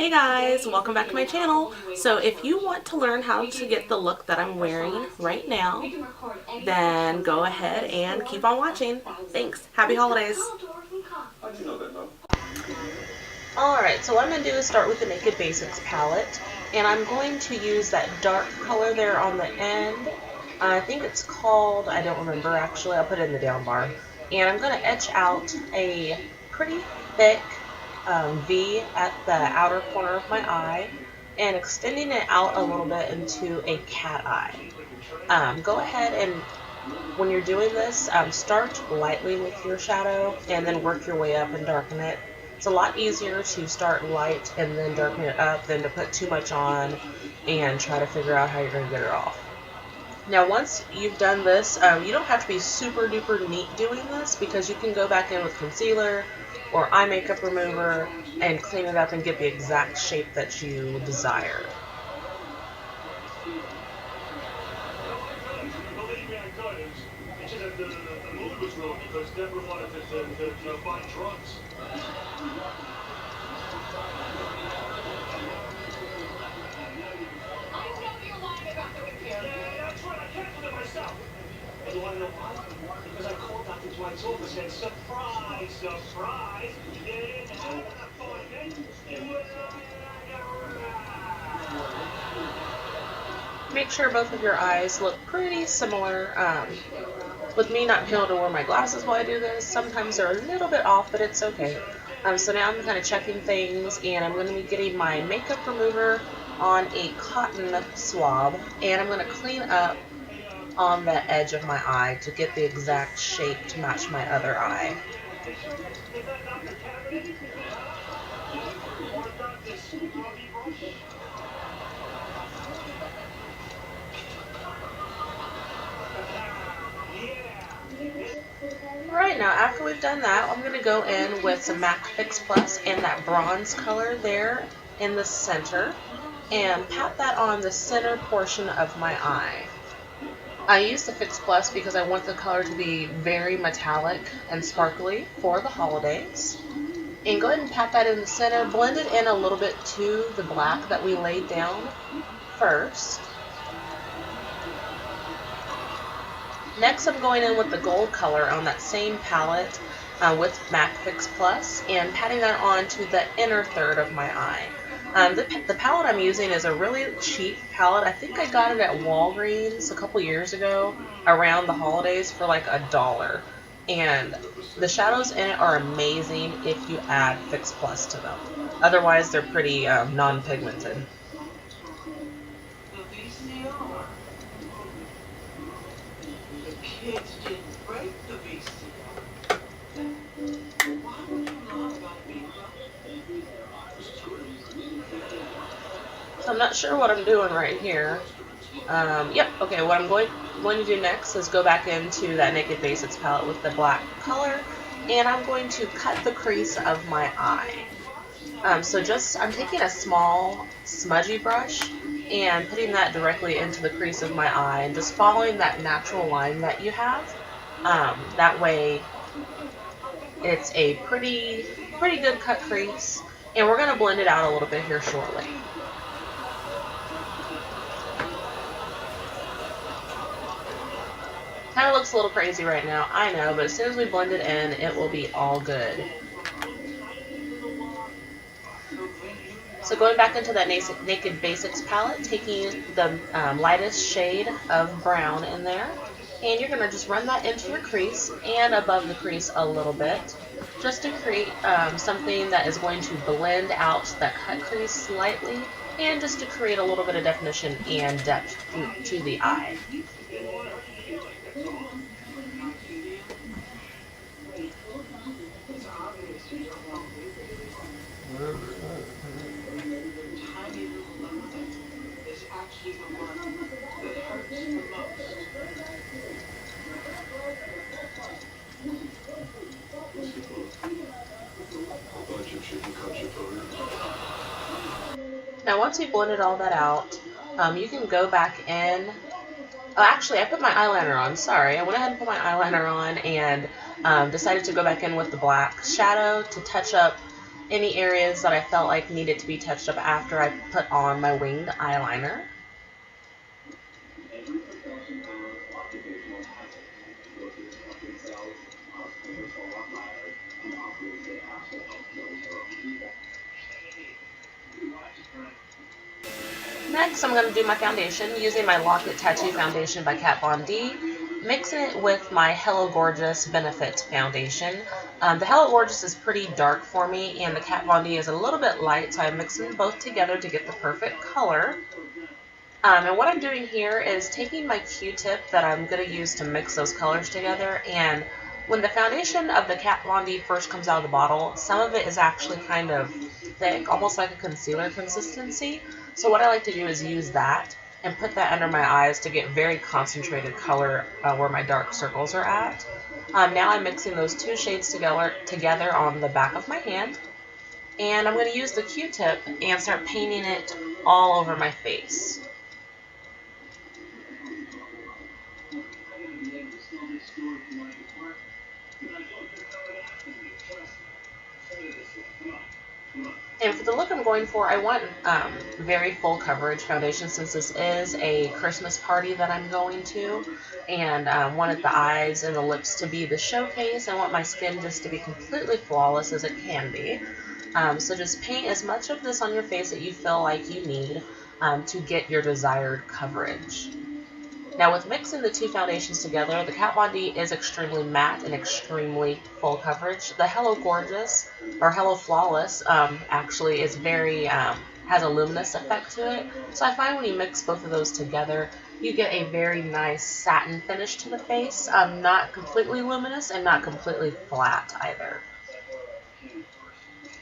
Hey guys, welcome back to my channel. So if you want to learn how to get the look that I'm wearing right now, then go ahead and keep on watching. Thanks. Happy holidays. Alright, so what I'm going to do is start with the Naked Basics palette, and I'm going to use that dark color there on the end. I think it's called, I don't remember actually, I'll put it in the down bar. And I'm going to etch out a pretty thick V at the outer corner of my eye and extending it out a little bit into a cat eye. Go ahead and when you're doing this, start lightly with your shadow and then work your way up and darken it. It's a lot easier to start light and then darken it up than to put too much on and try to figure out how you're going to get it off. Now once you've done this, you don't have to be super duper neat doing this because you can go back in with concealer or eye makeup remover and clean it up and get the exact shape that you desire. You want to know why? Because I called Dr. Dwight's office and surprise, surprise, you didn't have an appointment. You were Make sure both of your eyes look pretty similar. With me not being able to wear my glasses while I do this, sometimes they're a little bit off, but it's okay. So now I'm kind of checking things, and I'm going to be getting my makeup remover on a cotton swab, and I'm going to clean up on the edge of my eye to get the exact shape to match my other eye. Alright, now after we've done that, I'm going to go in with some MAC Fix Plus and that bronze color there in the center and pat that on the center portion of my eye. I use the Fix Plus because I want the color to be very metallic and sparkly for the holidays. And go ahead and pat that in the center, blend it in a little bit to the black that we laid down first. Next I'm going in with the gold color on that same palette with MAC Fix Plus and patting that on to the inner third of my eye. The palette I'm using is a really cheap palette. I think I got it at Walgreens a couple years ago around the holidays for like $1. And the shadows in it are amazing if you add Fix Plus to them. Otherwise, they're pretty non-pigmented. I'm not sure what I'm doing right here. Yep, okay, what I'm going to do next is go back into that Naked Basics palette with the black color, and I'm going to cut the crease of my eye. I'm taking a small smudgy brush and putting that directly into the crease of my eye and just following that natural line that you have. That way it's a pretty good cut crease, and we're going to blend it out a little bit here shortly. Kind of looks a little crazy right now, I know, but as soon as we blend it in, it will be all good. So going back into that Naked Basics palette, taking the lightest shade of brown in there, and you're going to just run that into your crease and above the crease a little bit, just to create something that is going to blend out that cut crease slightly, and just to create a little bit of definition and depth to the eye. Now once we blended all that out, you can go back in. Oh, actually, I put my eyeliner on. Sorry, I went ahead and put my eyeliner on and decided to go back in with the black shadow to touch up any areas that I felt like needed to be touched up after I put on my winged eyeliner. Next, I'm going to do my foundation using my Lock It Tattoo Foundation by Kat Von D, mixing it with my Hello Gorgeous Benefit Foundation. The Hello Gorgeous is pretty dark for me, and the Kat Von D is a little bit light, so I'm mixing them both together to get the perfect color. And what I'm doing here is taking my Q-tip that I'm going to use to mix those colors together, and when the foundation of the Kat Von D first comes out of the bottle, some of it is actually kind of thick, almost like a concealer consistency. So what I like to do is use that and put that under my eyes to get very concentrated color where my dark circles are at. Now I'm mixing those two shades together on the back of my hand. And I'm going to use the Q-tip and start painting it all over my face. And for the look I'm going for, I want very full coverage foundation since this is a Christmas party that I'm going to, and wanted the eyes and the lips to be the showcase. I want my skin just to be completely flawless as it can be. So just paint as much of this on your face that you feel like you need to get your desired coverage. Now with mixing the two foundations together, the Kat Von D is extremely matte and extremely full coverage. The Hello Gorgeous, or Hello Flawless, actually is very, has a luminous effect to it. So I find when you mix both of those together, you get a very nice satin finish to the face. Not completely luminous and not completely flat either.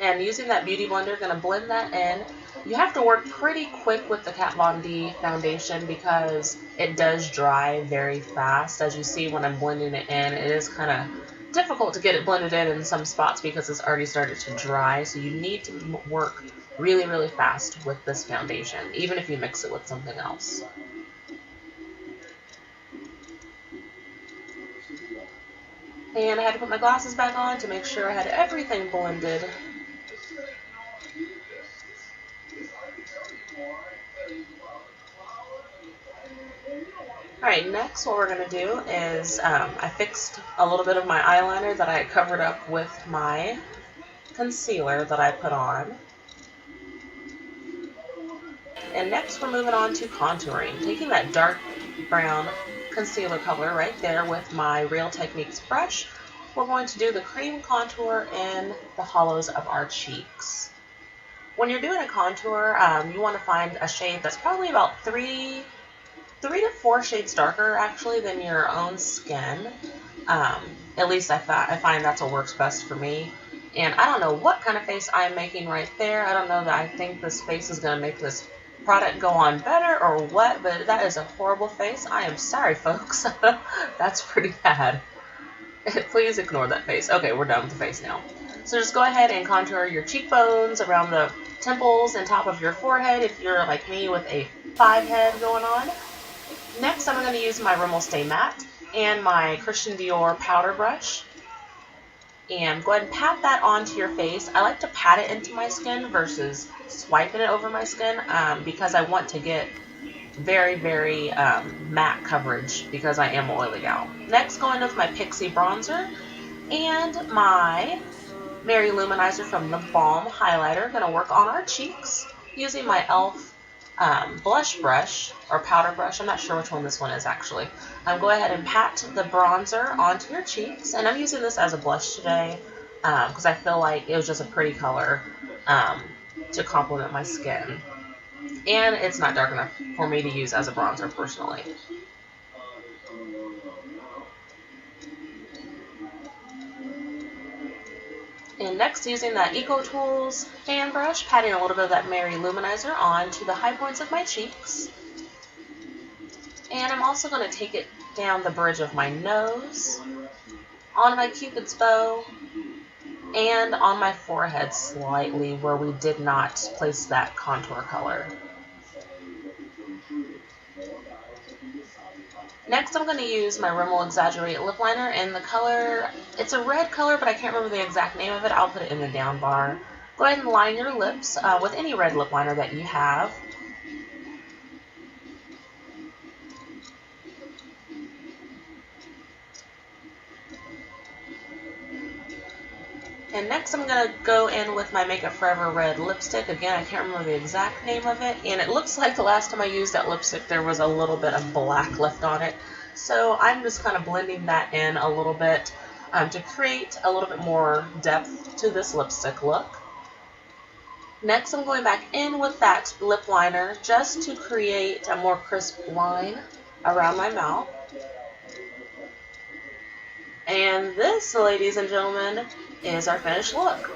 And using that Beauty Blender, going to blend that in. You have to work pretty quick with the Kat Von D foundation because it does dry very fast. As you see when I'm blending it in, it is kind of difficult to get it blended in some spots because it's already started to dry. So you need to work really, really fast with this foundation, even if you mix it with something else. And I had to put my glasses back on to make sure I had everything blended. Alright, next what we're going to do is I fixed a little bit of my eyeliner that I had covered up with my concealer that I put on. And next we're moving on to contouring. Taking that dark brown concealer color right there with my Real Techniques brush, we're going to do the cream contour in the hollows of our cheeks. When you're doing a contour, you want to find a shade that's probably about 3 to 4 shades darker actually than your own skin. At least I find that's what works best for me. And I don't know what kind of face I'm making right there. I don't know that I think this face is going to make this product go on better or what, but that is a horrible face. I am sorry, folks. That's pretty bad. Please ignore that face. Okay, we're done with the face now. So just go ahead and contour your cheekbones, around the temples, and top of your forehead if you're like me with a 5 head going on. Next, I'm going to use my Rimmel Stay Matte and my Christian Dior powder brush. And go ahead and pat that onto your face. I like to pat it into my skin versus swiping it over my skin because I want to get very, very matte coverage because I am an oily gal. Next, going with my Pixie Bronzer and my Lou Manizer from the Balm highlighter. Going to work on our cheeks using my e.l.f. Blush brush or powder brush. I'm not sure which one this one is actually. Go ahead and pat the bronzer onto your cheeks, and I'm using this as a blush today because I feel like it was just a pretty color to complement my skin, and it's not dark enough for me to use as a bronzer personally. And next, using that Eco Tools fan brush, patting a little bit of that Lou Manizer onto the high points of my cheeks. And I'm also going to take it down the bridge of my nose, on my Cupid's bow, and on my forehead slightly where we did not place that contour color. Next, I'm going to use my Rimmel Exaggerate Lip Liner in the color, it's a red color, but I can't remember the exact name of it. I'll put it in the down bar. Go ahead and line your lips with any red lip liner that you have. And next I'm going to go in with my Makeup Forever red lipstick. Again, I can't remember the exact name of it. And it looks like the last time I used that lipstick there was a little bit of black left on it. So I'm just kind of blending that in a little bit to create a little bit more depth to this lipstick look. Next I'm going back in with that lip liner just to create a more crisp line around my mouth. And this, ladies and gentlemen, is our finished look.